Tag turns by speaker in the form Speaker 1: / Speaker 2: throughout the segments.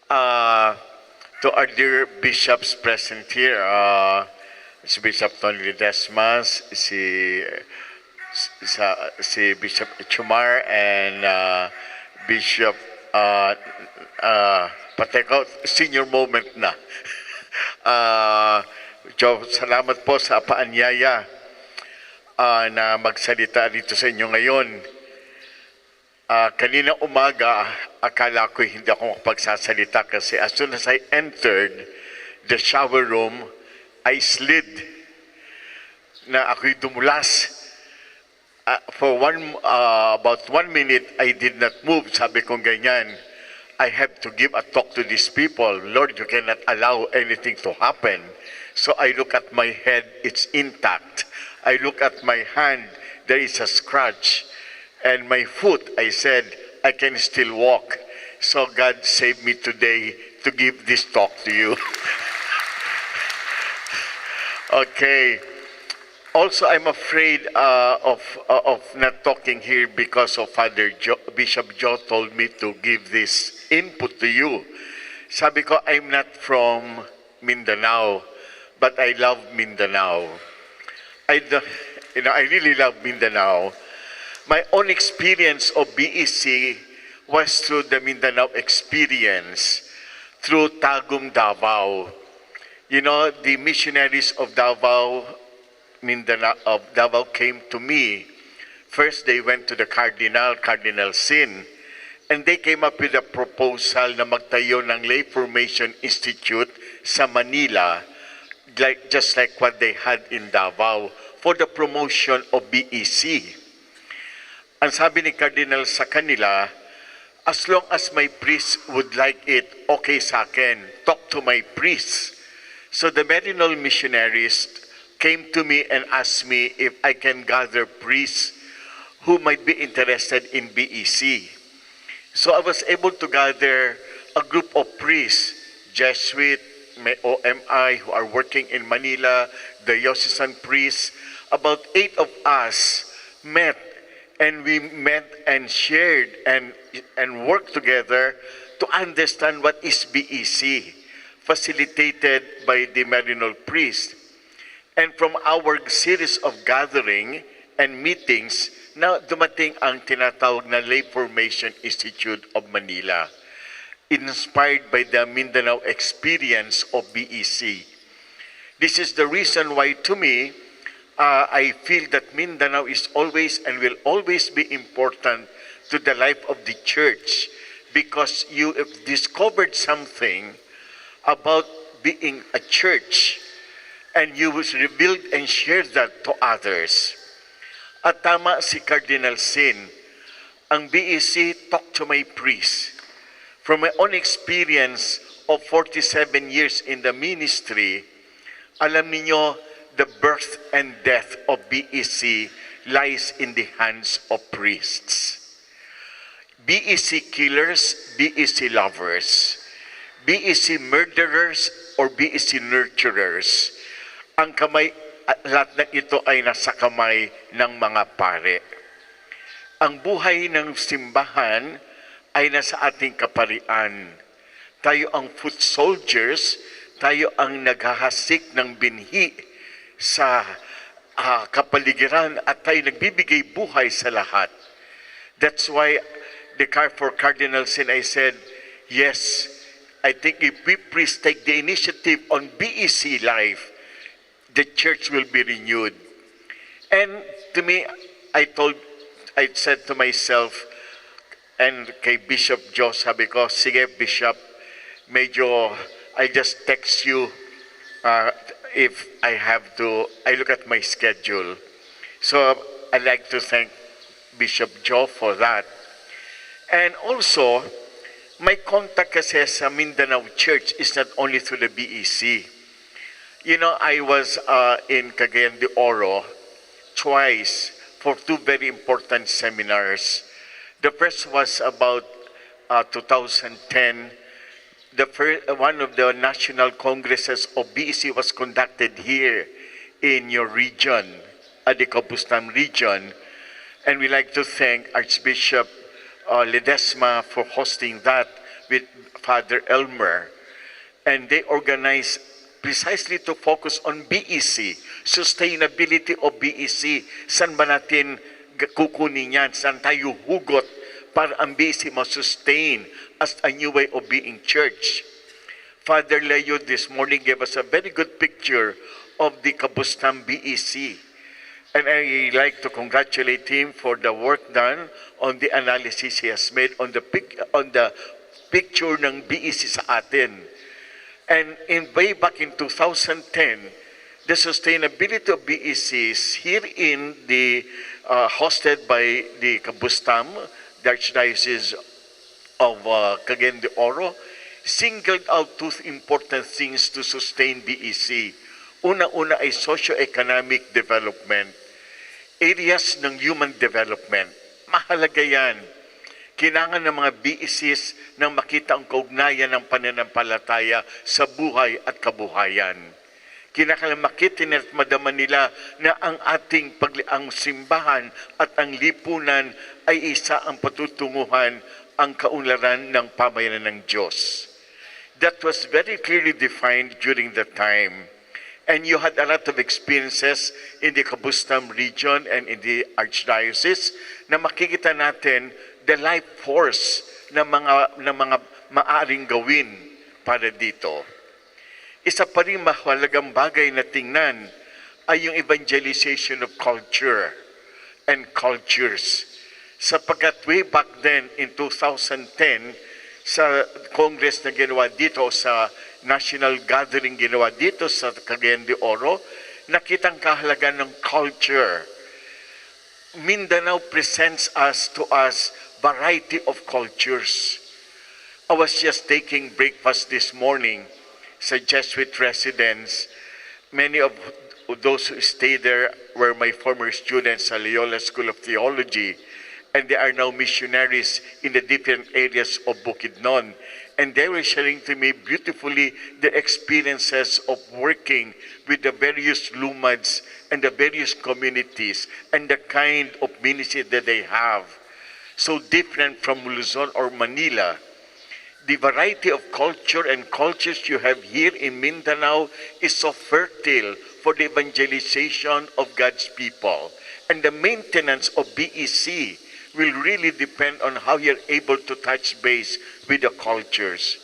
Speaker 1: Uh, to our dear bishops present here, si Bishop Tony Desmas, si Bishop Chumar, and Bishop Pateko, senior moment na. Salamat po sa paanyaya na magsalita dito sa inyo ngayon. Kanina umaga, akala ko hindi ako makapagsasalita kasi as soon as I entered the shower room, I slid na ako'y dumulas. For about 1 minute, I did not move. Sabi kong ganyan, I have to give a talk to these people. Lord, you cannot allow anything to happen. So I look at my head, it's intact. I look at my hand, there is a scratch. And my foot, I said, I can still walk. So God saved me today to give this talk to you. Okay. Also, I'm afraid of not talking here because of Bishop Joe told me to give this input to you. Sabi ko, I'm not from Mindanao, but I love Mindanao. I really love Mindanao. My own experience of BEC was through the Mindanao experience, through Tagum Davao. You know, the missionaries of Davao, Davao came to me. First, they went to the Cardinal Sin, and they came up with a proposal na magtayo ng Lay Formation Institute sa Manila, just like what they had in Davao, for the promotion of BEC. Ang sabi ni Cardinal sa kanila, as long as my priest would like it, okay sa akin, talk to my priest. So the Marinol missionaries came to me and asked me if I can gather priests who might be interested in BEC. So I was able to gather a group of priests, Jesuit, OMI, who are working in Manila, the diocesan priests. About 8 of us met, and we met and shared and worked together to understand what is BEC, facilitated by the Marinol priest. And from our series of gathering and meetings, now dumating ang tinatawag na Lay Formation Institute of Manila, inspired by the Mindanao experience of BEC. This is the reason why, to me, I feel that Mindanao is always and will always be important to the life of the church, because you have discovered something about being a church, and you will rebuild and share that to others. At tama si Cardinal Sin, ang BEC, talk to my priest. From my own experience of 47 years in the ministry, alam niyo, the birth and death of BEC lies in the hands of priests. BEC killers, BEC lovers, BEC murderers, or BEC nurturers. Ang kamay, lahat ng ito ay nasa kamay ng mga pare. Ang buhay ng simbahan ay nasa ating kaparian. Tayo ang foot soldiers, tayo ang naghahasik ng binhi sa kapaligiran at tayo nagbibigay buhay sa lahat. That's why for Cardinal Sin, I said, yes, I think if we priests take the initiative on BEC life, the church will be renewed. And to me, I said to myself, and kay Bishop Joe, sabi ko, sige Bishop, medyo, I just text you if I have to, I look at my schedule. So I'd like to thank Bishop Joe for that. And also, my contact kasi sa Mindanao Church is not only through the BEC. You know, I was in Cagayan de Oro twice for 2 very important seminars. The first was about 2010. One of the national congresses of BEC was conducted here in your region, at the Cabustam region. And we like to thank Archbishop Ledesma for hosting that with Father Elmer, and they organized precisely to focus on BEC, sustainability of BEC. Saan ba natin kukunin yan? Saan tayo hugot para ang BEC ma-sustain as a new way of being church? Father Leo this morning gave us a very good picture of the Cabustam BEC. And I like to congratulate him for the work done on the analysis he has made on the picture ng BEC sa atin. And way back in 2010, the sustainability of BECs here in the hosted by the Cabustam, the Archdiocese of Cagayan de Oro, singled out two important things to sustain BEC. Una-una ay socio-economic development, areas ng human development. Mahalaga yan. Kailangan ng mga BECs nang makita ang kaugnayan ng pananampalataya sa buhay at kabuhayan. Kinakailangan makita at madama nila na ang ating ang simbahan at ang lipunan ay isa ang patutunguhan ang kaunlaran ng pamayanan ng Diyos. That was very clearly defined during the time. And you had a lot of experiences in the Cabustam region and in the Archdiocese na makikita natin the life force na mga maaring gawin para dito. Isa pa rin mahalagang bagay na tingnan ay yung evangelization of culture and cultures. Sapagkat way back then in 2010, sa Congress na ginawa dito, sa National Gathering ginawa dito sa Cagayan de Oro, nakitang kahalagan ng culture. Mindanao presents to us variety of cultures. I was just taking breakfast this morning sa Jesuit residence. Many of those who stayed there were my former students sa Loyola School of Theology, and they are now missionaries in the different areas of Bukidnon. And they were sharing to me beautifully the experiences of working with the various lumads and the various communities and the kind of ministry that they have. So different from Luzon or Manila. The variety of culture and cultures you have here in Mindanao is so fertile for the evangelization of God's people. And the maintenance of BEC will really depend on how you're able to touch base with the cultures.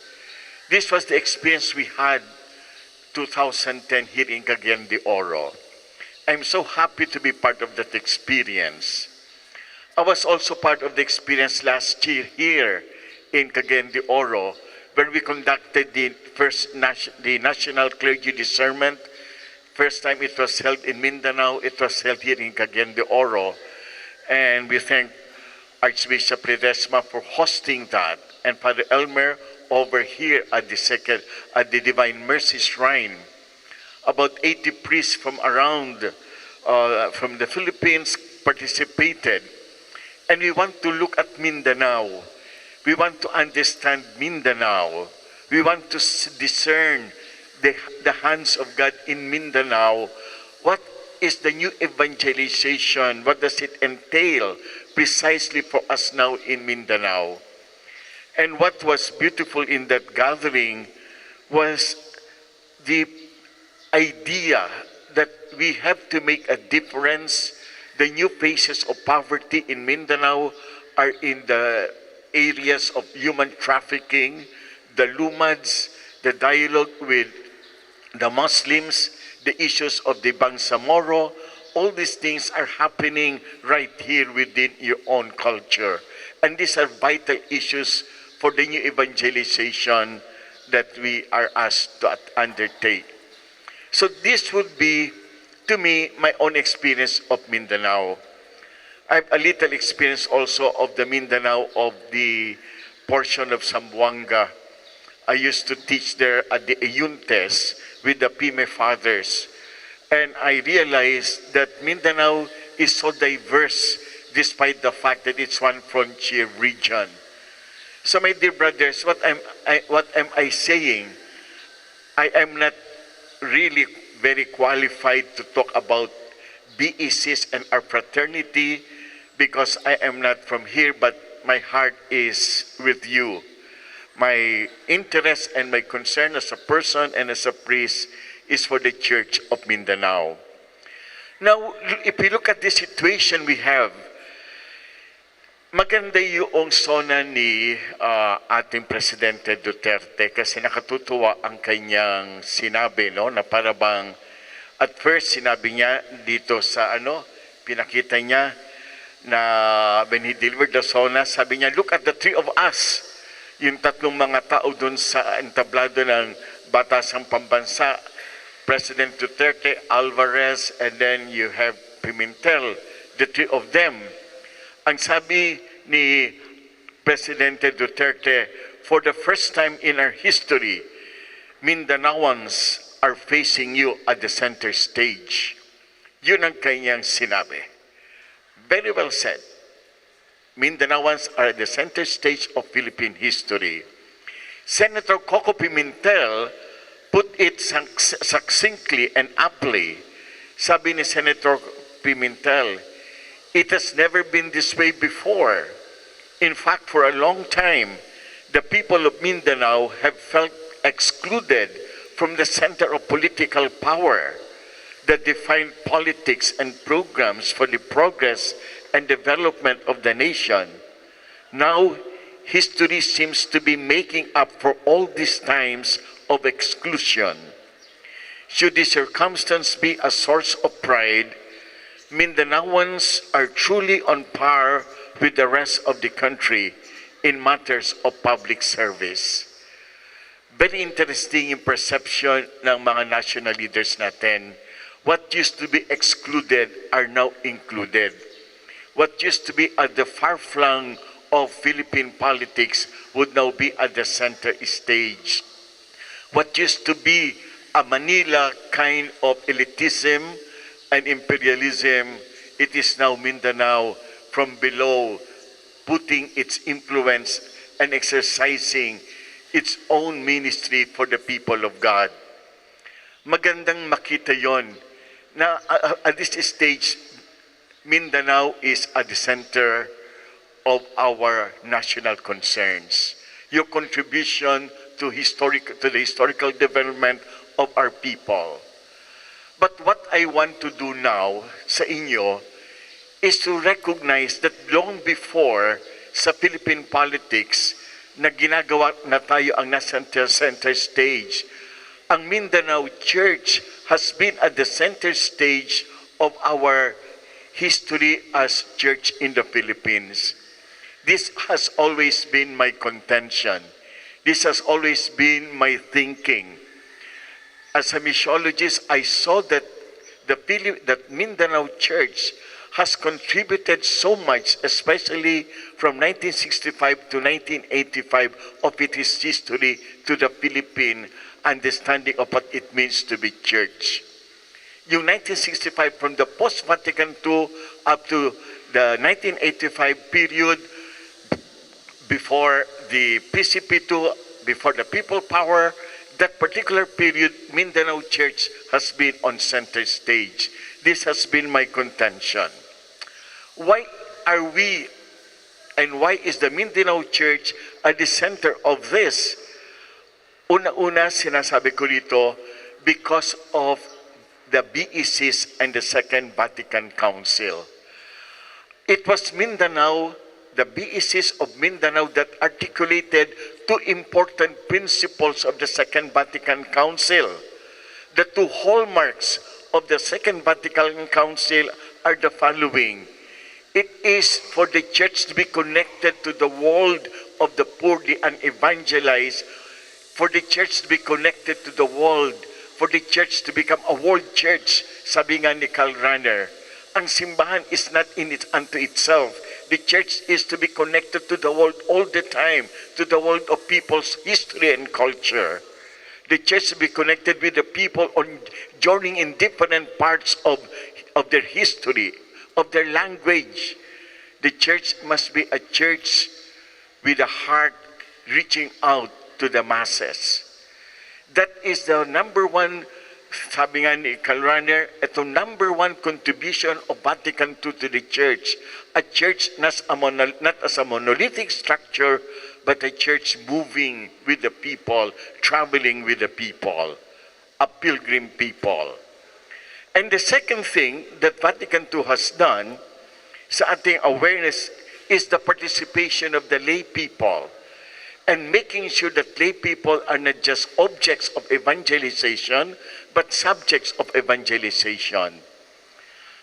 Speaker 1: This was the experience we had 2010 here in Cagayan de Oro. I'm so happy to be part of that experience. I was also part of the experience last year here in Cagayan de Oro, where we conducted the National Clergy Discernment. First time it was held in Mindanao, it was held here in Cagayan de Oro. And we thank Archbishop Ledesma for hosting that, and Father Elmer over here at the Divine Mercy Shrine. About 80 priests from around, from the Philippines participated. And we want to look at Mindanao. We want to understand Mindanao. We want to discern the hands of God in Mindanao. What is the new evangelization? What does it entail precisely for us now in Mindanao? And what was beautiful in that gathering was the idea that we have to make a difference. The new faces of poverty in Mindanao are in the areas of human trafficking, the lumads, the dialogue with the Muslims, the issues of the Bangsamoro. All these things are happening right here within your own culture. And these are vital issues for the new evangelization that we are asked to undertake. So this would be, to me, my own experience of Mindanao. I have a little experience also of the Mindanao of the portion of Zamboanga. I used to teach there at the Ayuntes with the Pime Fathers. And I realized that Mindanao is so diverse despite the fact that it's one frontier region. So my dear brothers, what am I saying? I am not really very qualified to talk about BECs and our fraternity because I am not from here, but my heart is with you. My interest and my concern as a person and as a priest is for the Church of Mindanao. Now, if we look at the situation we have, maganda yung sona ni ating Presidente Duterte kasi nakatutuwa ang kanyang sinabi, no, na para bang at first sinabi niya dito sa pinakita niya na when he delivered the sona, sabi niya, look at the three of us. Yung tatlong mga tao dun sa entablado ng Batasang Pambansa, President Duterte, Alvarez, and then you have Pimentel, the three of them. Ang sabi ni Presidente Duterte, for the first time in our history, Mindanaoans are facing you at the center stage. Yun ang kanyang sinabi. Very well said. Mindanaoans are at the center stage of Philippine history. Senator Coco Pimentel put it succinctly and aptly. Sabi ni Senator Pimentel, it has never been this way before. In fact, for a long time, the people of Mindanao have felt excluded from the center of political power that defined politics and programs for the progress and development of the nation. Now, history seems to be making up for all these times of exclusion. Should this circumstance be a source of pride, Mindanaoans are truly on par with the rest of the country in matters of public service. Very interesting yung perception ng mga national leaders natin. What used to be excluded are now included. What used to be at the far flung of Philippine politics would now be at the center stage. What used to be a Manila kind of elitism and imperialism, it is now Mindanao from below, putting its influence and exercising its own ministry for the people of God. Magandang makita yon na at this stage, Mindanao is at the center of our national concerns. Your contribution to the historical development of our people. But what I want to do now sa inyo is to recognize that long before sa Philippine politics na ginagawa na tayo ang nasa center stage, ang Mindanao Church has been at the center stage of our history as church in the Philippines. This has always been my contention. This has always been my thinking. As a missiologist, I saw that that Mindanao Church has contributed so much, especially from 1965 to 1985 of its history to the Philippine understanding of what it means to be church. Yung 1965 from the post-Vatican II up to the 1985 period before the PCP2, before the people power, that particular period, Mindanao Church has been on center stage. This has been my contention. Why are we and why is the Mindanao Church at the center of this? Una-una, sinasabi ko dito, because of the BECs and the Second Vatican Council. It was Mindanao, the BECs of Mindanao that articulated two important principles of the Second Vatican Council. The two hallmarks of the Second Vatican Council are the following. It is for the church to be connected to the world of the poor, the unevangelized, for the church to be connected to the world, for the church to become a world church, sabi nga ni Karl Rahner. Ang simbahan is not in it unto itself. The church is to be connected to the world all the time, to the world of people's history and culture. The church to be connected with the people on journeying in different parts of their history, of their language. The church must be a church with a heart reaching out to the masses. That is the number one, sabi nga ni Karl Rahner, ito number one contribution of Vatican II to the church. A church not as a monolithic structure, but a church moving with the people, traveling with the people, a pilgrim people. And the second thing that Vatican II has done sa ating awareness is the participation of the lay people and making sure that lay people are not just objects of evangelization, but subjects of evangelization.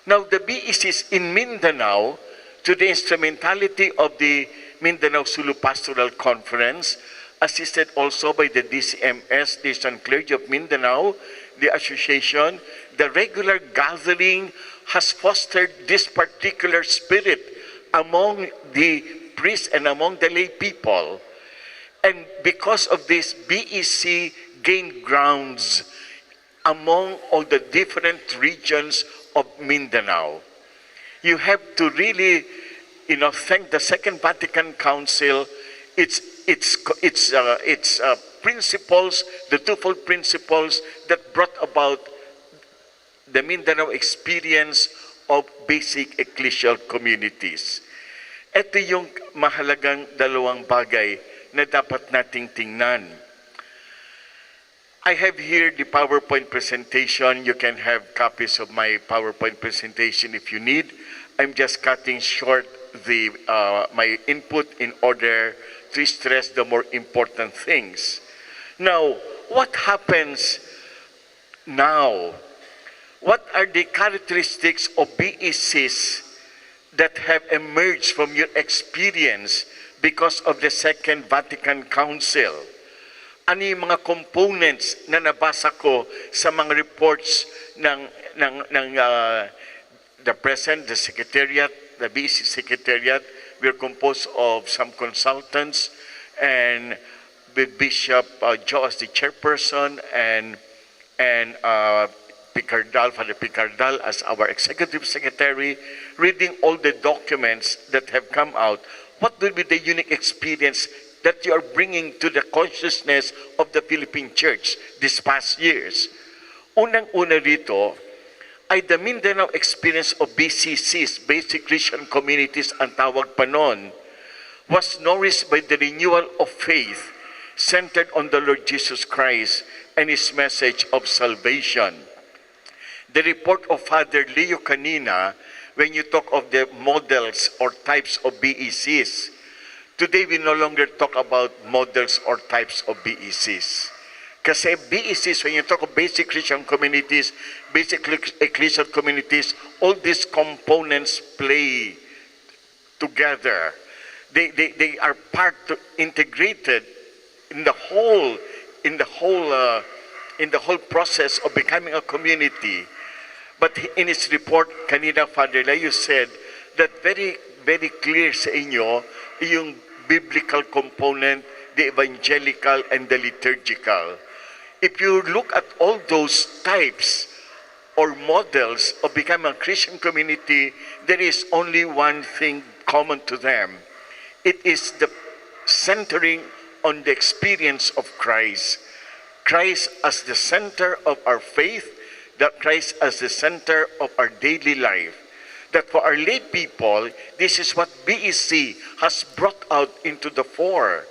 Speaker 1: Now, the BECs in Mindanao, to the instrumentality of the Mindanao Sulu Pastoral Conference, assisted also by the DCMS, the Clergy of Mindanao, the association, the regular gathering has fostered this particular spirit among the priests and among the lay people. And because of this, BEC gained grounds among all the different regions of Mindanao. You have to really, thank the Second Vatican Council, its principles, the twofold principles that brought about the Mindanao experience of basic ecclesial communities. Ito yung mahalagang dalawang bagay na dapat nating tingnan. I have here the PowerPoint presentation. You can have copies of my PowerPoint presentation if you need. I'm just cutting short my input in order to stress the more important things. Now, what happens now? What are the characteristics of BECs that have emerged from your experience because of the Second Vatican Council? Ano yung mga components na nabasa ko sa mga reports ng the President, the Secretariat, the BEC Secretariat? We're composed of some consultants and with Bishop Joe as the chairperson and Father Picardal as our executive secretary, reading all the documents that have come out. What will be the unique experience that you are bringing to the consciousness of the Philippine Church these past years? Unang-una rito ay the Mindanao experience of BCCs, Basic Christian Communities ang tawag pa noon, was nourished by the renewal of faith centered on the Lord Jesus Christ and His message of salvation. The report of Father Leo kanina, when you talk of the models or types of BECs, today we no longer talk about models or types of BECs. Kasi BECs, when you talk of basic Christian communities, basic ecclesial communities, all these components play together. They are integrated in the whole process of becoming a community. But in his report, kanina Father Leo said that very, very clear sa inyo yung biblical component, the evangelical, and the liturgical. If you look at all those types or models of becoming a Christian community, there is only one thing common to them. It is the centering on the experience of Christ. Christ as the center of our faith, that Christ as the center of our daily life. That for our lay people, this is what BEC has brought out into the fore.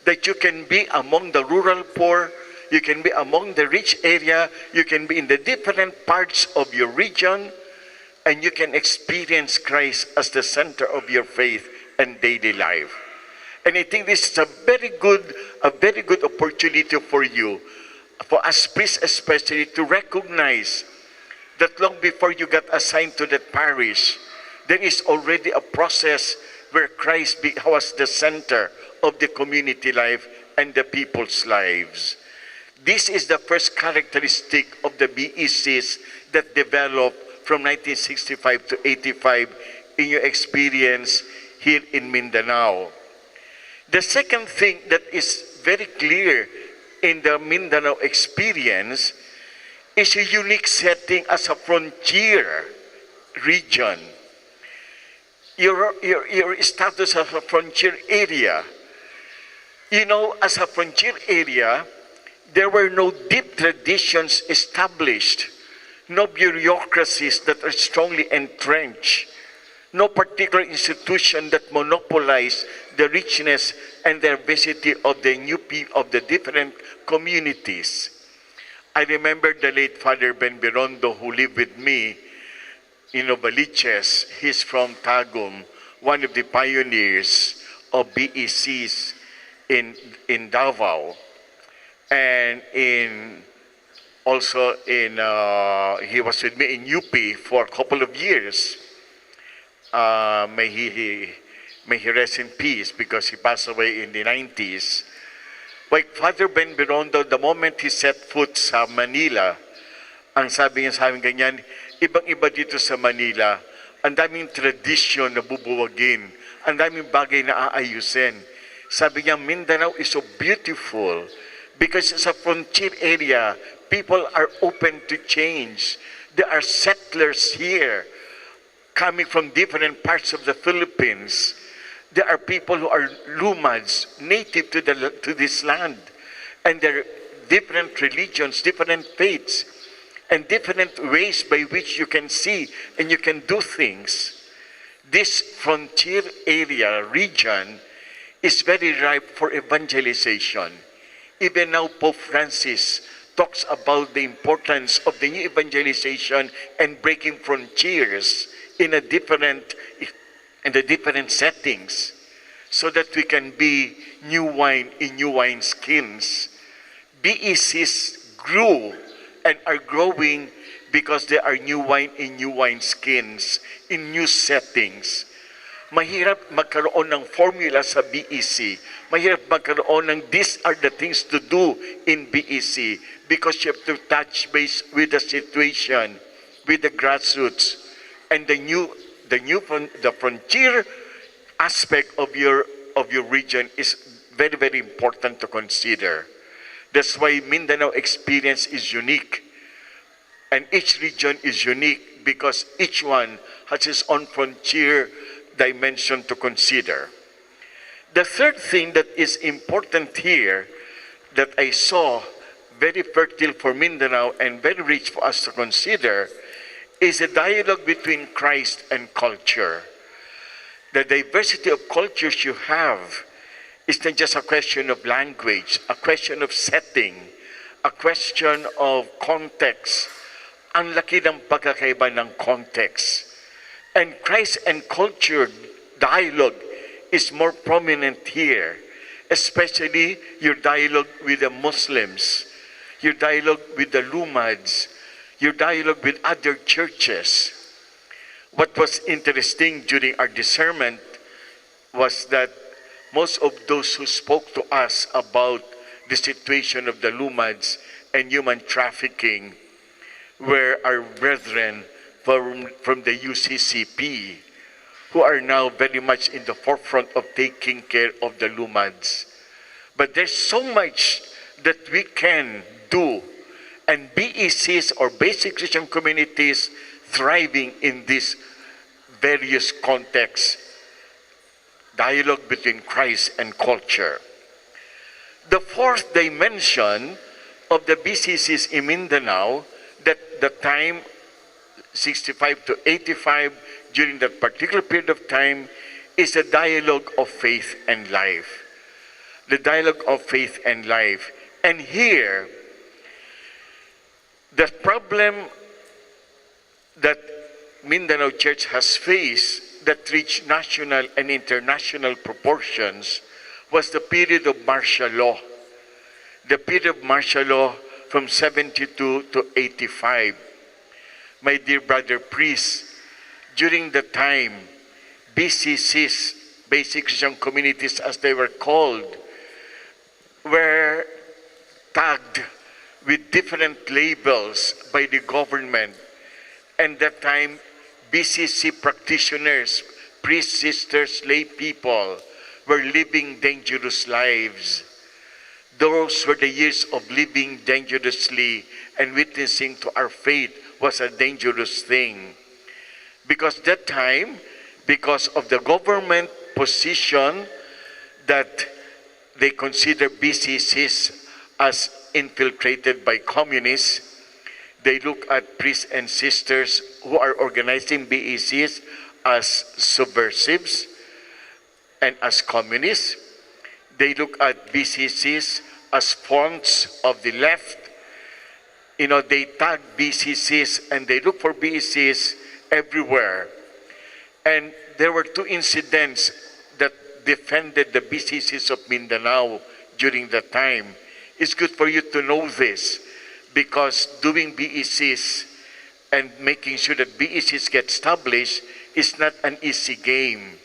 Speaker 1: That you can be among the rural poor, you can be among the rich area, you can be in the different parts of your region, and you can experience Christ as the center of your faith and daily life. And I think this is a very good opportunity for you, for us priests especially, to recognize that long before you got assigned to that parish, there is already a process where Christ was the center of the community life and the people's lives. This is the first characteristic of the BECs that developed from 1965 to 85 in your experience here in Mindanao. The second thing that is very clear in the Mindanao experience is a unique setting as a frontier region. Your status as a frontier area. You know, as a frontier area, there were no deep traditions established, no bureaucracies that are strongly entrenched, no particular institution that monopolized the richness and diversity of the of the different communities. I remember the late Father Ben Birondo, who lived with me in Novaliches. He's from Tagum, one of the pioneers of BECs in Davao, and also he was with me in UP for a couple of years. May he rest in peace because he passed away in the 90s. Like Father Ben Birondo, the moment he set foot sa Manila, ang sabi niya sa amin ganyan, ibang-iba dito sa Manila, ang daming tradisyon na bubuwagin, ang daming bagay na aayusin. Sabi niya, Mindanao is so beautiful because it's a frontier area. People are open to change. There are settlers here coming from different parts of the Philippines. There are people who are Lumads, native to this land. And there are different religions, different faiths, and different ways by which you can see and you can do things. This frontier area, region, is very ripe for evangelization. Even now, Pope Francis talks about the importance of the new evangelization and breaking frontiers in the different settings, so that we can be new wine in new wine skins. BECs grew and are growing because they are new wine in new wine skins, in new settings. Mahirap magkaroon ng formula sa BEC. Mahirap magkaroon ng these are the things to do in BEC because you have to touch base with the situation, with the grassroots, and the frontier aspect of your region is very, very important to consider. That's why Mindanao experience is unique. And each region is unique because each one has its own frontier dimension to consider. The third thing that is important here that I saw very fertile for Mindanao and very rich for us to consider is a dialogue between Christ and culture. The diversity of cultures you have is not just a question of language, a question of setting, a question of context. Ang laki ng pagkakaiba ng context. And Christ and culture dialogue is more prominent here, especially your dialogue with the Muslims, your dialogue with the Lumads, your dialogue with other churches. What was interesting during our discernment was that most of those who spoke to us about the situation of the Lumads and human trafficking were our brethren from the UCCP, who are now very much in the forefront of taking care of the Lumads. But there's so much that we can do, and BECs or basic Christian communities thriving in these various contexts, dialogue between Christ and culture. The fourth dimension of the BCCs in Mindanao, that the time 65 to 85, during that particular period of time, is a dialogue of faith and life. The dialogue of faith and life. And here, the problem that Mindanao Church has faced that reached national and international proportions was the period of martial law. The period of martial law from 72 to 85. My dear brother priests, during the time, BCCs, basic Christian communities as they were called, were tagged with different labels by the government. And that time, BCC practitioners, priests, sisters, lay people, were living dangerous lives. Those were the years of living dangerously, and witnessing to our faith was a dangerous thing. Because that time, because of the government position that they consider BCCs as infiltrated by communists, they look at priests and sisters who are organizing BECs as subversives and as communists. They look at BCCs as fonts of the left. They tag BCCs and they look for BCCs everywhere. And there were two incidents that defended the BCCs of Mindanao during that time. It's good for you to know this because doing BECs and making sure that BECs get established is not an easy game.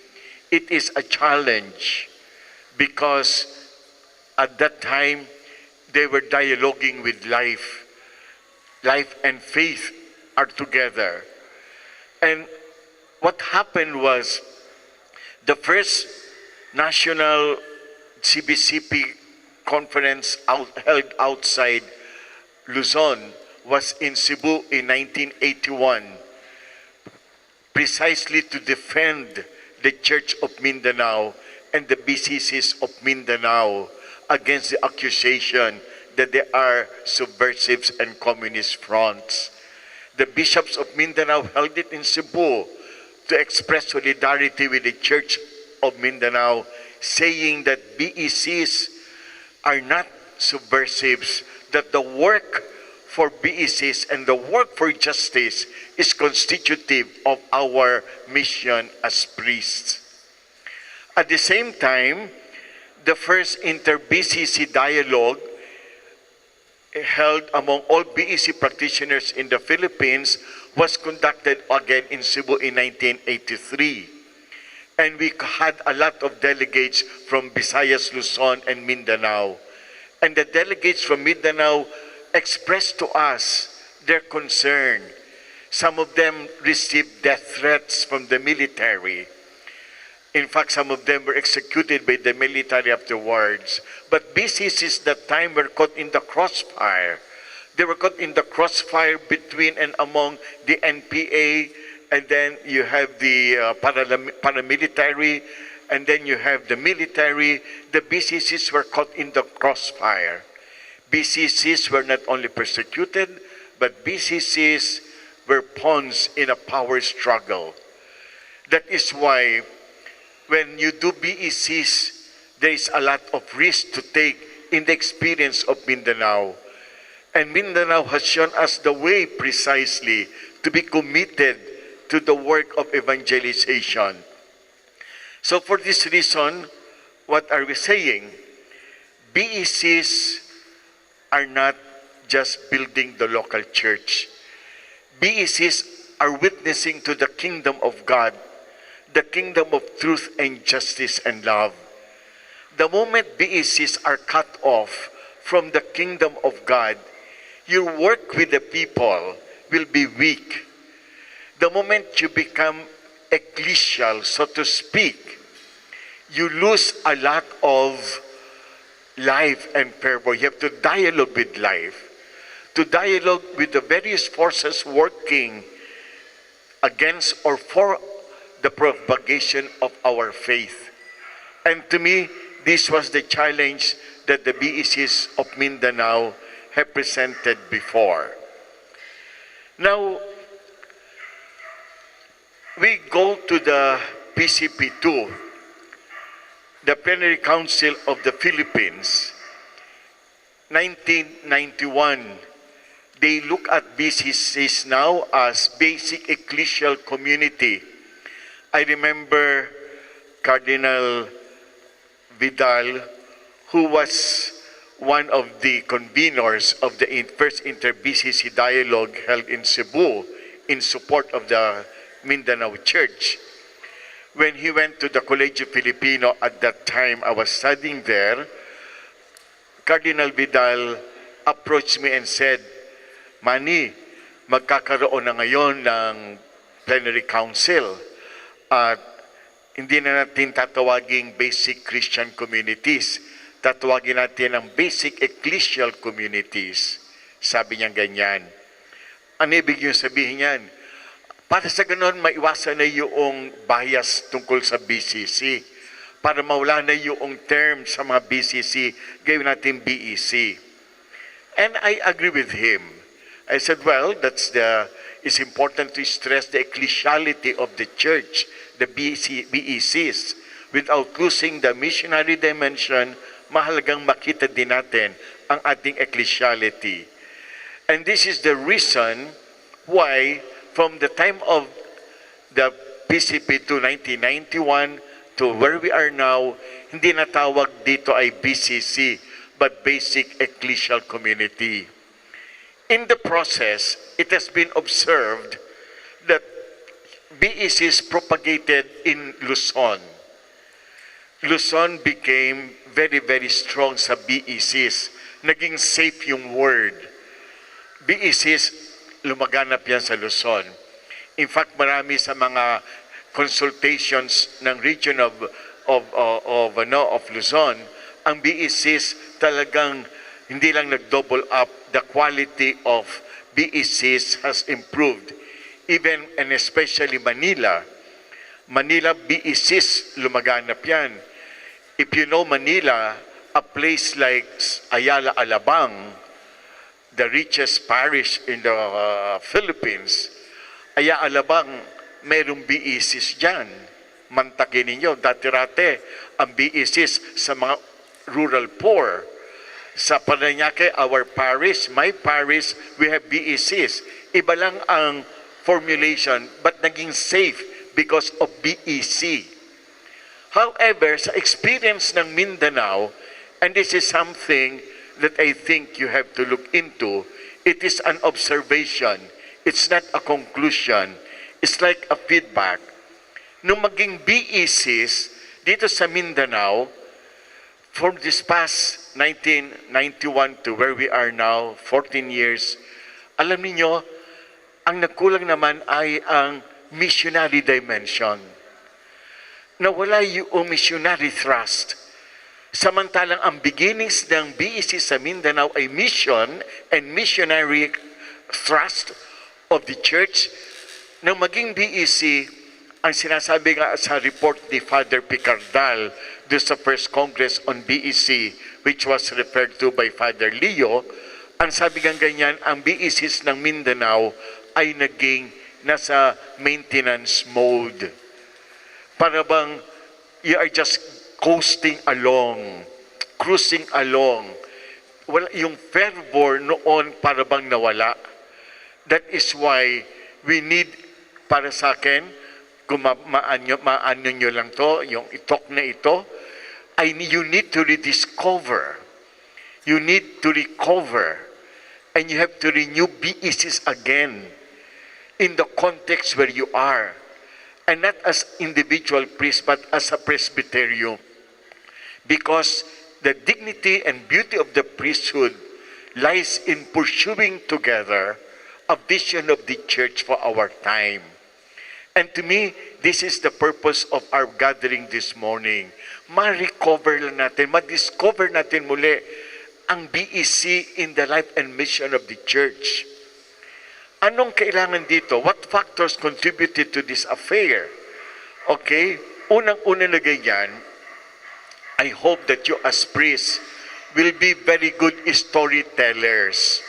Speaker 1: It is a challenge because at that time they were dialoguing with life. Life and faith are together. And what happened was the first national CBCP conference held outside Luzon was in Cebu in 1981, precisely to defend the Church of Mindanao and the BCCs of Mindanao against the accusation that they are subversives and communist fronts. The bishops of Mindanao held it in Cebu to express solidarity with the Church of Mindanao, saying that BECs are not subversives, that the work for BECs and the work for justice is constitutive of our mission as priests. At the same time, the first inter-BCC dialogue held among all BEC practitioners in the Philippines was conducted again in Cebu in 1983. And we had a lot of delegates from Visayas, Luzon, and Mindanao. And the delegates from Mindanao expressed to us their concern. Some of them received death threats from the military. In fact, some of them were executed by the military afterwards. But BCCs that time were caught in the crossfire. They were caught in the crossfire between and among the NPA, and then you have the paramilitary, and then you have the military. The BCCs were caught in the crossfire. BCCs were not only persecuted, but BCCs were pawns in a power struggle. That is why when you do BECs, there is a lot of risk to take in the experience of Mindanao. And Mindanao has shown us the way precisely to be committed to the work of evangelization. So for this reason, what are we saying? BECs are not just building the local church. BECs are witnessing to the kingdom of God, the kingdom of truth and justice and love. The moment BECs are cut off from the kingdom of God, your work with the people will be weak. The moment you become ecclesial, so to speak, you lose a lot of life and fervor. You have to dialogue with life, to dialogue with the various forces working against or for the propagation of our faith. And to me, this was the challenge that the BECs of Mindanao have presented before. Now, we go to the PCP2, the Plenary Council of the Philippines. 1991, they look at BCCs now as basic ecclesial community. I remember Cardinal Vidal, who was one of the conveners of the first inter-BCC dialogue held in Cebu in support of the Mindanao Church. When he went to the Colegio Filipino at that time, I was studying there, Cardinal Vidal approached me and said, Manny, magkakaroon na ngayon ng plenary council at hindi na natin tatawaging basic Christian communities. Tatawagin natin ang basic ecclesial communities. Sabi niya ganyan. Ano ibig yung sabihin yan? Para sa ganon, maiwasan na yung bias tungkol sa BCC. Para mawala na yung term sa mga BCC, gawin natin BEC. And I agree with him. I said, well, it's important to stress the ecclesiality of the church, the BECs, without losing the missionary dimension mahalagang makita din natin ang ating ecclesiality. And this is the reason why from the time of the PCP to 1991 to where we are now, hindi natawag dito ay BCC, but Basic Ecclesial Community. In the process, it has been observed that BECs propagated in Luzon. Luzon became very, very strong sa BECs. Naging safe yung word. BECs, lumaganap yan sa Luzon. In fact, marami sa mga consultations ng region of Luzon, ang BECs talagang hindi lang nag-double up, the quality of BECs has improved. Even and especially Manila BECs, lumaganap yan. If you know Manila, a place like Ayala, Alabang, the richest parish in the Philippines, Ayala, Alabang, mayroong BECs dyan. Mantakin ninyo, dati-rate, ang BECs sa mga rural poor. Sa Paranaque, our parish, my parish, we have BECs. Iba lang ang formulation, but naging safe because of BEC. However, sa experience ng Mindanao, and this is something that I think you have to look into, it is an observation. It's not a conclusion. It's like a feedback. Nung maging BECs dito sa Mindanao, from this past 1991 to where we are now, 14 years, alam niyo, ang nagkulang naman ay ang missionary dimension. Nawala yung missionary thrust. Samantalang ang beginnings ng BEC sa Mindanao ay mission and missionary thrust of the church. Nang maging BEC, ang sinasabi nga sa report ni Father Picardal do sa First Congress on BEC, which was referred to by Father Leo, ang sabi nga ganyan, ang BECs ng Mindanao ay naging nasa maintenance mode. Para bang you are just coasting along, cruising along. Wala, yung fervor noon para bang nawala. That is why we need, para sa akin, kung maano nyo lang to, yung itok na ito, you need to rediscover. You need to recover. And you have to renew BECs again in the context where you are. And not as individual priests, but as a presbyterium. Because the dignity and beauty of the priesthood lies in pursuing together a vision of the church for our time. And to me, this is the purpose of our gathering this morning. Ma-recover lang natin, ma-discover natin muli ang BEC in the life and mission of the church. Anong kailangan dito? What factors contributed to this affair? Okay? Unang-una na ganyan, I hope that you as priests will be very good storytellers.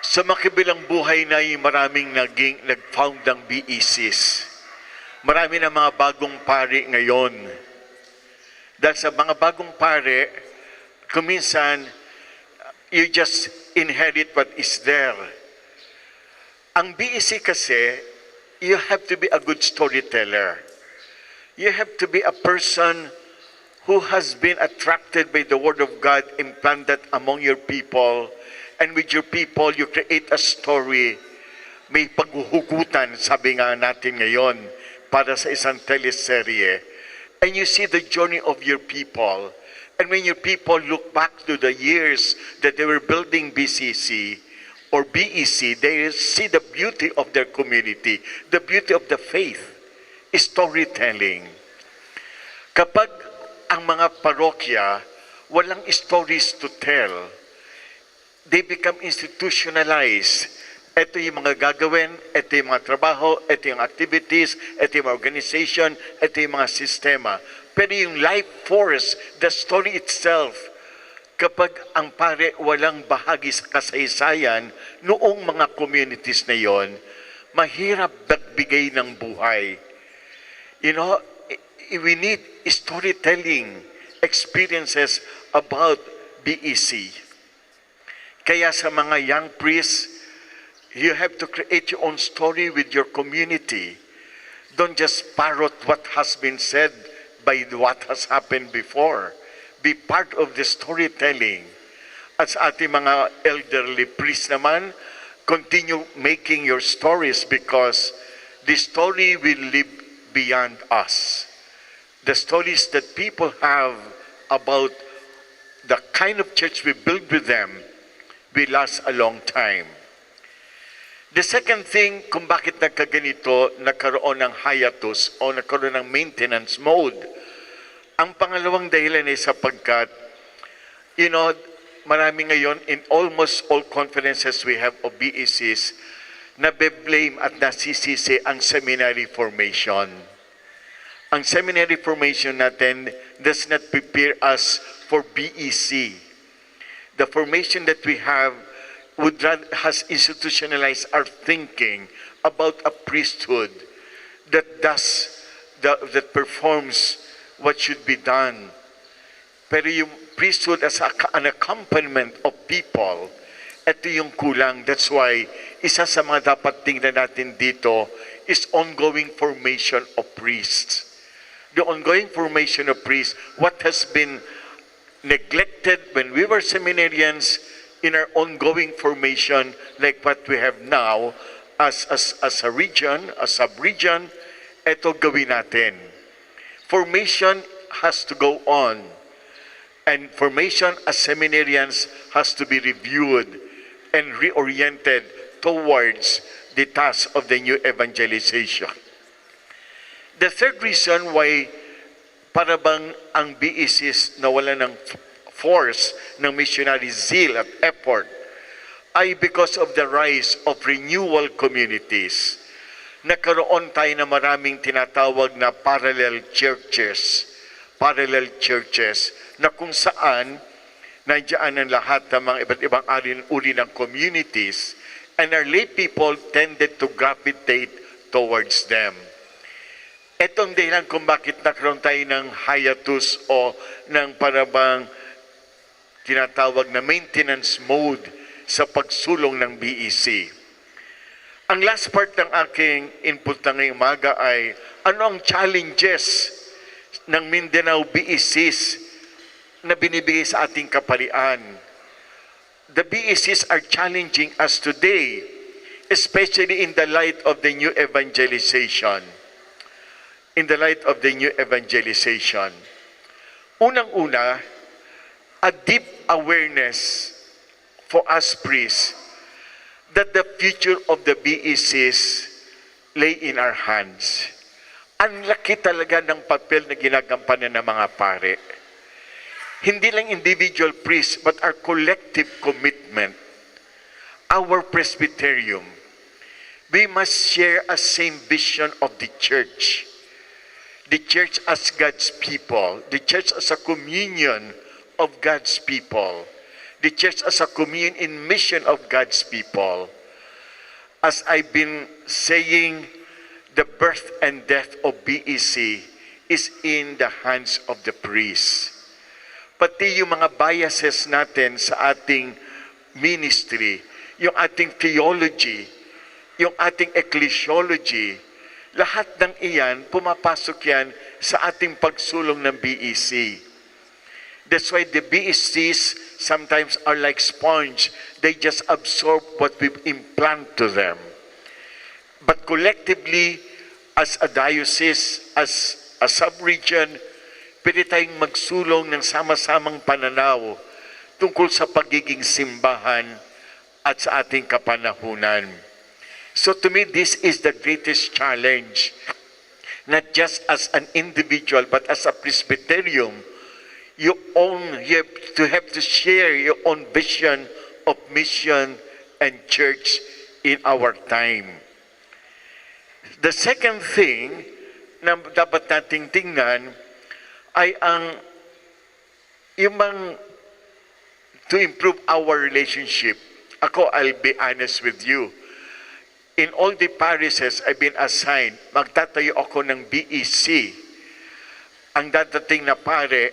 Speaker 1: Sa makibilang buhay na maraming nag-found ng BECs. Marami na mga bagong pari ngayon. Dahil sa mga bagong pari, kuminsan, you just inherit what is there. Ang BEC kasi, you have to be a good storyteller. You have to be a person who has been attracted by the Word of God implanted among your people. And with your people, you create a story. May paghuhugutan, sabi nga natin ngayon, para sa isang teleserye. And you see the journey of your people. And when your people look back to the years that they were building BCC or BEC, they see the beauty of their community, the beauty of the faith, storytelling. Kapag ang mga parokya walang stories to tell, they become institutionalized. Ito yung mga gagawin, ito yung mga trabaho, ito yung activities, ito yung mga organization, ito yung mga sistema. Pero yung life force, the story itself, kapag ang pare walang bahagi sa kasaysayan noong mga communities na yon, mahirap magbigay ng buhay. You know, we need storytelling experiences about BEC. Kaya sa mga young priests, you have to create your own story with your community. Don't just parrot what has been said by what has happened before. Be part of the storytelling. At sa ating mga elderly priests naman, continue making your stories because the story will live beyond us. The stories that people have about the kind of church we build with them will last a long time. The second thing kung bakit nagkaganito, nagkaroon ng hiatus o nagkaroon ng maintenance mode, ang pangalawang dahilan ay sapagkat, marami ngayon in almost all conferences we have of BECs, nabe-blame at nasisisi ang seminary formation. Ang seminary formation natin does not prepare us for BEC. The formation that we have has institutionalized our thinking about a priesthood that performs what should be done. Pero yung priesthood as an accompaniment of people, ito yung kulang. That's why isa sa mga dapat tingnan natin dito is ongoing formation of priests. The ongoing formation of priests, what has been neglected when we were seminarians in our ongoing formation, like what we have now as a region, a sub-region, ito gawin natin. Formation has to go on. And formation as seminarians has to be reviewed and reoriented towards the task of the new evangelization. The third reason why para bang ang BECs nawala ng force ng missionary zeal at effort ay because of the rise of renewal communities. Nagkaroon tayo na maraming tinatawag na parallel churches na kung saan nandiyan ang lahat ng mga iba't ibang uri ng communities, and our lay people tended to gravitate towards them. Etong dahilan kung bakit nagkaroon tayo ng hiatus o ng parabang tinatawag na maintenance mode sa pagsulong ng BEC. Ang last part ng aking input na ngayong umaga ay ano ang challenges ng Mindanao BECs na binibigay sa ating kaparian. The BECs are challenging us today, especially in the light of the new evangelization. Unang-una, a deep awareness for us priests that the future of the BECs lay in our hands. Ang laki talaga ng papel na ginagampanan ng mga pare. Hindi lang individual priests, but our collective commitment, our presbyterium. We must share a same vision of the church. The church as God's people. The church as a communion of God's people. The church as a communion in mission of God's people. As I've been saying, the birth and death of BEC is in the hands of the priests. Pati yung mga biases natin sa ating ministry, yung ating theology, yung ating ecclesiology, lahat ng iyan, pumapasok yan sa ating pagsulong ng BEC. That's why the BECs sometimes are like sponge. They just absorb what we implant to them. But collectively, as a diocese, as a sub-region, pwede tayong magsulong ng sama-samang pananaw tungkol sa pagiging simbahan at sa ating kapanahunan. So to me, this is the greatest challenge, not just as an individual, but as a presbyterium. You have to share your own vision of mission and church in our time. The second thing na dapat nating tingnan ay to improve our relationship. I'll be honest with you. In all the parishes I've been assigned, magtatayo ako ng BEC. Ang dadating na pare,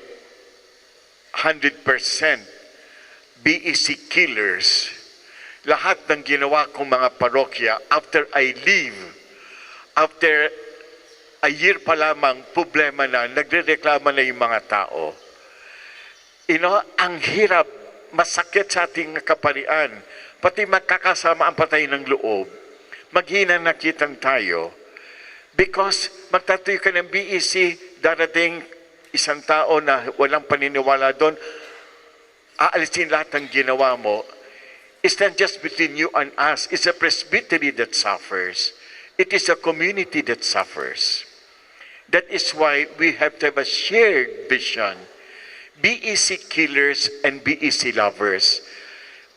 Speaker 1: 100% BEC killers. Lahat ng ginawa kong mga parokya, after I leave, after a year pa lamang, problema na, nagre-reklama na yung mga tao. Ang hirap, masakit sa ating kaparian, pati magkakasama ang patay ng loob. Maghina nakitan tayo. Because magtatuloy ka ng BEC, darating isang tao na walang paniniwala doon, aalisin lahat ng ginawa mo. It's not just between you and us. It's a presbytery that suffers. It is a community that suffers. That is why we have to have a shared vision. BEC killers and BEC lovers.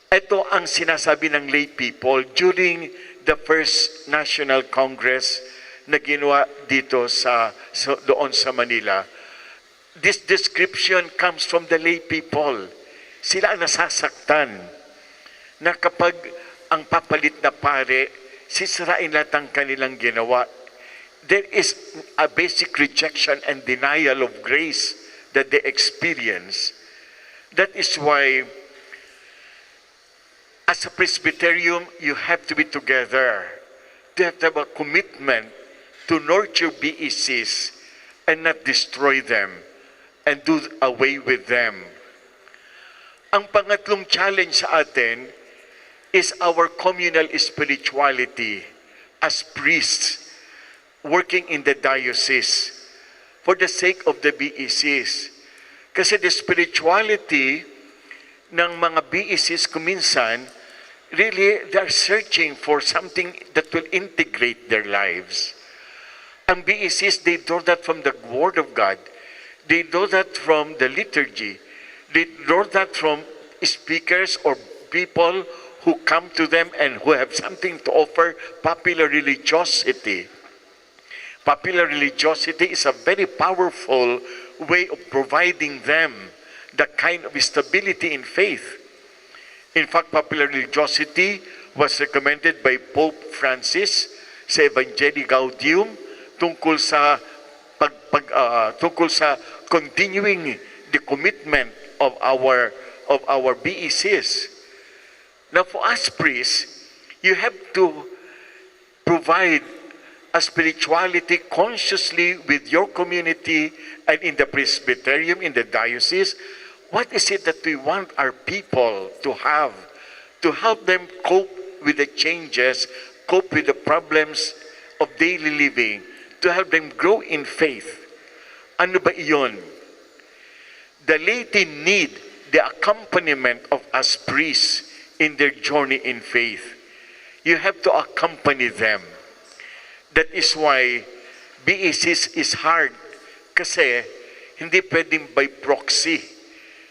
Speaker 1: Ito ang sinasabi ng lay people during the first National Congress na ginawa dito doon sa Manila. This description comes from the lay people. Sila ang nasasaktan na kapag ang papalit na pare, sisirain lahat ang kanilang ginawa. There is a basic rejection and denial of grace that they experience. That is why, as a Presbyterium, you have to be together. You have to have a commitment to nurture BECs and not destroy them and do away with them. Ang pangatlong challenge sa atin is our communal spirituality as priests working in the diocese for the sake of the BECs. Kasi the spirituality ng mga BECs kuminsan, really, they're searching for something that will integrate their lives. Ang BECs, they draw that from the Word of God. They draw that from the liturgy. They draw that from speakers or people who come to them and who have something to offer. Popular religiosity. Popular religiosity is a very powerful way of providing them the kind of stability in faith. In fact, popular religiosity was recommended by Pope Francis sa Evangelii Gaudium tungkol sa continuing the commitment of our BECs. Now, for us priests, you have to provide a spirituality consciously with your community and in the Presbyterium, in the diocese. What is it that we want our people to have to help them cope with the changes, cope with the problems of daily living, to help them grow in faith? Ano ba iyon? The laity need the accompaniment of us priests in their journey in faith. You have to accompany them. That is why BECs is hard kasi hindi pwedeng by proxy.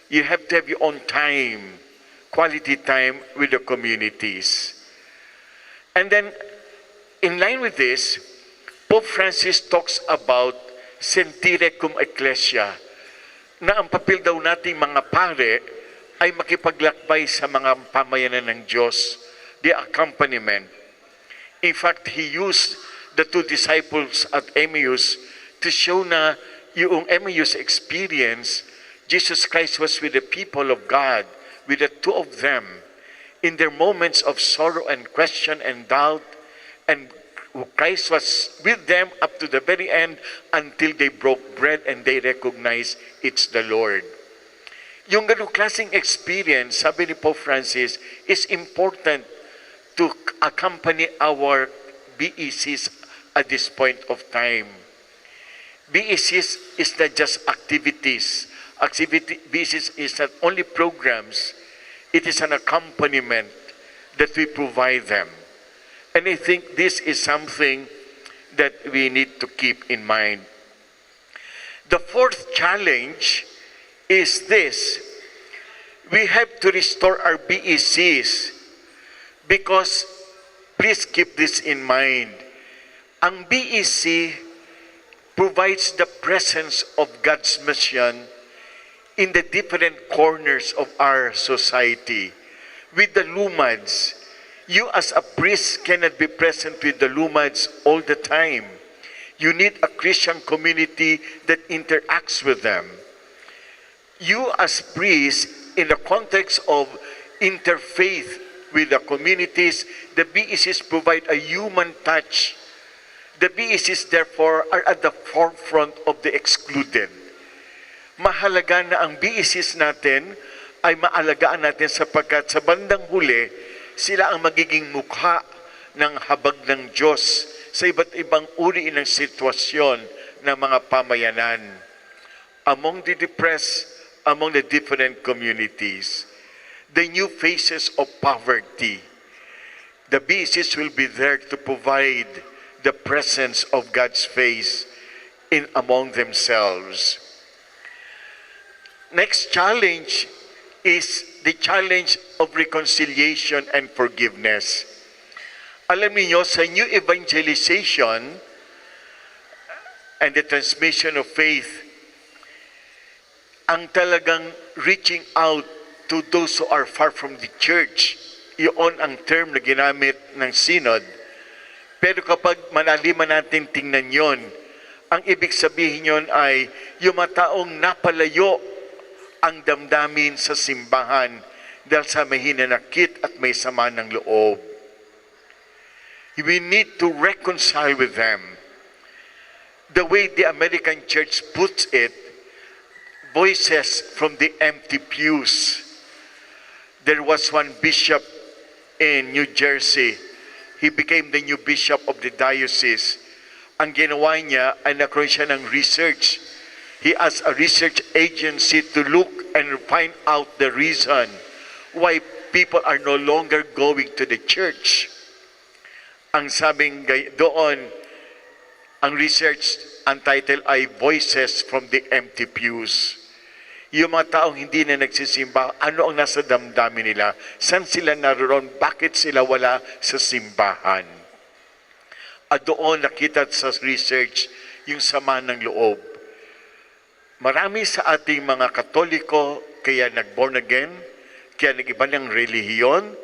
Speaker 1: You have to have your own time, quality time with the communities. And then, in line with this, Pope Francis talks about sentire cum ecclesia, na ang papel daw nating mga pare ay makipaglakbay sa mga pamayanan ng Diyos, the accompaniment. In fact, he used the two disciples at Emmaus to show na yung Emmaus experience, Jesus Christ was with the people of God, with the two of them, in their moments of sorrow and question and doubt, and Christ was with them up to the very end until they broke bread and they recognized it's the Lord. Yung ganung klaseng experience, sabi ni Pope Francis, is important to accompany our BECs at this point of time. BECs is not just activities. BECs is not only programs. It is an accompaniment that we provide them. And I think this is something that we need to keep in mind. The fourth challenge is this: we have to restore our BECs because, please keep this in mind, ang BEC provides the presence of God's mission in the different corners of our society. With the lumads, you as a priest cannot be present with the lumads all the time. You need a Christian community that interacts with them. You as priests, in the context of interfaith with the communities, the BECs provide a human touch. The BECs therefore are at the forefront of the excluded. Mahalaga na ang BECs natin ay maalagaan natin sapagkat sa bandang huli, sila ang magiging mukha ng habag ng Diyos sa iba't ibang uri ng sitwasyon ng mga pamayanan. Among the depressed, among the different communities, the new faces of poverty, the BECs will be there to provide the presence of God's face in among themselves. Next challenge is the challenge of reconciliation and forgiveness. Alam niyo, sa new evangelization and the transmission of faith, ang talagang reaching out to those who are far from the church, iyon ang term na ginamit ng synod. Pero kapag malaliman natin tingnan yon, ang ibig sabihin yon ay yung mga taong napalayo ang damdamin sa simbahan dahil sa may hinanakit at may sama ng loob. We need to reconcile with them. The way the American church puts it, voices from the empty pews. There was one bishop in New Jersey. He became the new bishop of the diocese. Ang ginawa niya ay nagkaroon siya ng research. He asked a research agency to look and find out the reason why people are no longer going to the church. Ang sabing doon, ang research, ang title ay Voices from the Empty Pews. Yung mga taong hindi na nagsisimba, ano ang nasa damdamin nila? Saan sila naroon? Bakit sila wala sa simbahan? At doon nakita sa research yung sama ng loob. Marami sa ating mga Katoliko kaya nag-born again, kaya nag-iba ng relihiyon,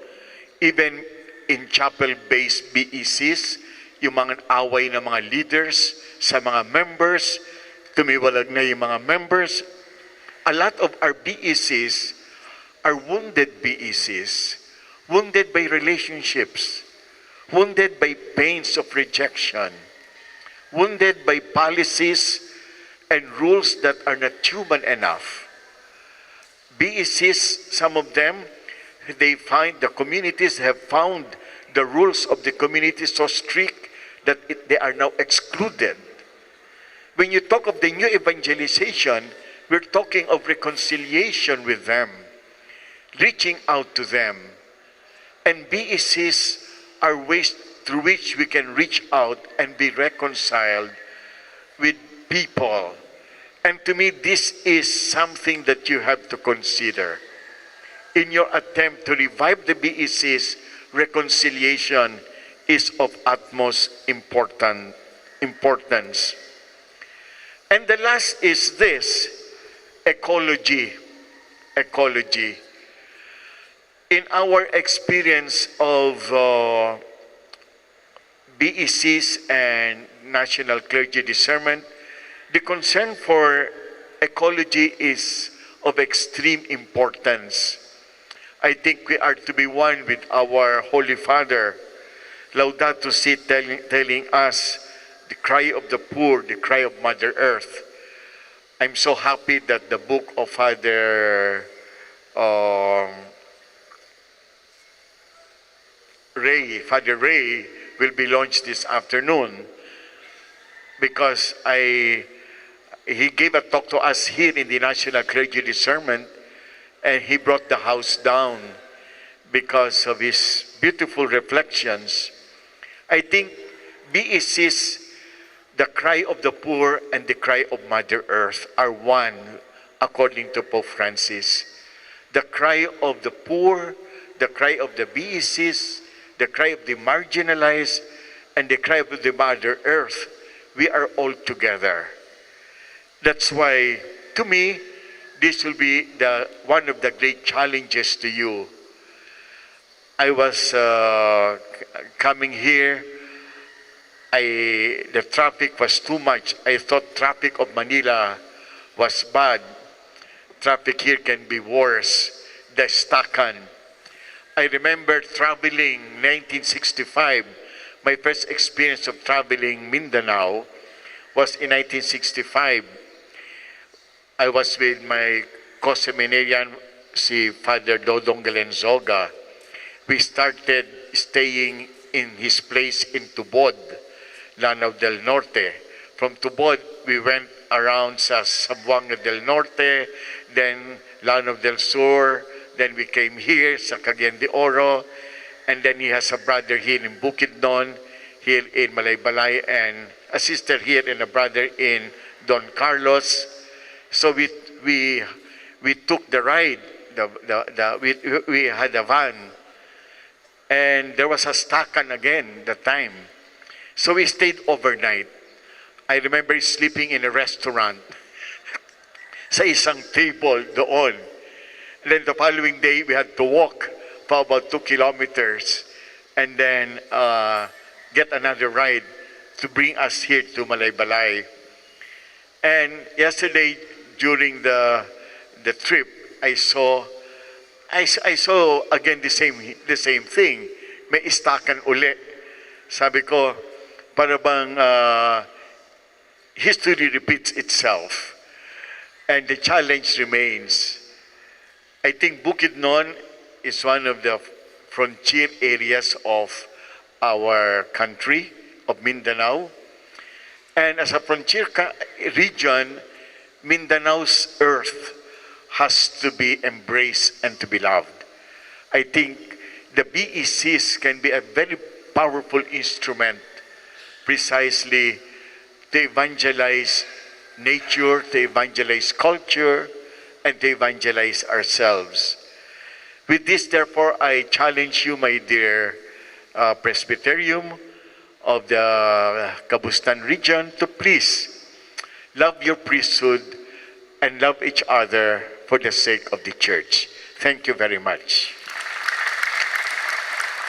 Speaker 1: even in chapel-based BECs, yung mga away ng mga leaders sa mga members, tumiwalag na yung mga members. A lot of our BECs are wounded BECs, wounded by relationships, wounded by pains of rejection, wounded by policies and rules that are not human enough. BECs, some of them, the communities have found the rules of the community so strict that they are now excluded. When you talk of the new evangelization, we're talking of reconciliation with them, reaching out to them. And BECs are ways through which we can reach out and be reconciled with people. And to me, this is something that you have to consider. In your attempt to revive the BECs, reconciliation is of utmost importance. And the last is this, ecology. Ecology. In our experience of BECs and National Clergy Discernment, the concern for ecology is of extreme importance. I think we are to be one with our Holy Father, Laudato Si, telling us the cry of the poor, the cry of Mother Earth. I'm so happy that the book of Father Ray, will be launched this afternoon because he gave a talk to us here in the National Clergy Discernment, and he brought the house down because of his beautiful reflections. I think BECs, the cry of the poor and the cry of Mother Earth are one, according to Pope Francis. The cry of the poor, the cry of the BECs, the cry of the marginalized, and the cry of the Mother Earth, we are all together. That's why, to me, this will be one of the great challenges to you. I was coming here, the traffic was too much. I thought traffic of Manila was bad. traffic here can be worse. The Stakan. I remember traveling 1965. My first experience of traveling Mindanao was in 1965. I was with my co-seminarian, si Father Dodong Galenzoga. We started staying in his place in Tubod, Lanao del Norte. From Tubod, we went around sa Zamboanga del Norte, then Lanao del Sur, then we came here sa Cagayan de Oro, and then he has a brother here in Bukidnon, here in Malaybalay, and a sister here and a brother in Don Carlos. So we took the ride. We had a van, and there was a Stakan again that time. So we stayed overnight. I remember sleeping in a restaurant sa isang table doon. And then the following day, we had to walk for about 2 kilometers and then get another ride to bring us here to Malaybalay. And yesterday, during the trip, I saw again the same thing. May Stakan uli. Sabi ko, para bang history repeats itself. And the challenge remains. I think Bukidnon is one of the frontier areas of our country, of Mindanao. And as a frontier region, Mindanao's earth has to be embraced and to be loved. I think the BECs can be a very powerful instrument precisely to evangelize nature, to evangelize culture, and to evangelize ourselves. With this, therefore, I challenge you, my dear Presbyterium of the Cabustam region, to please love your priesthood and love each other for the sake of the church. Thank you very much.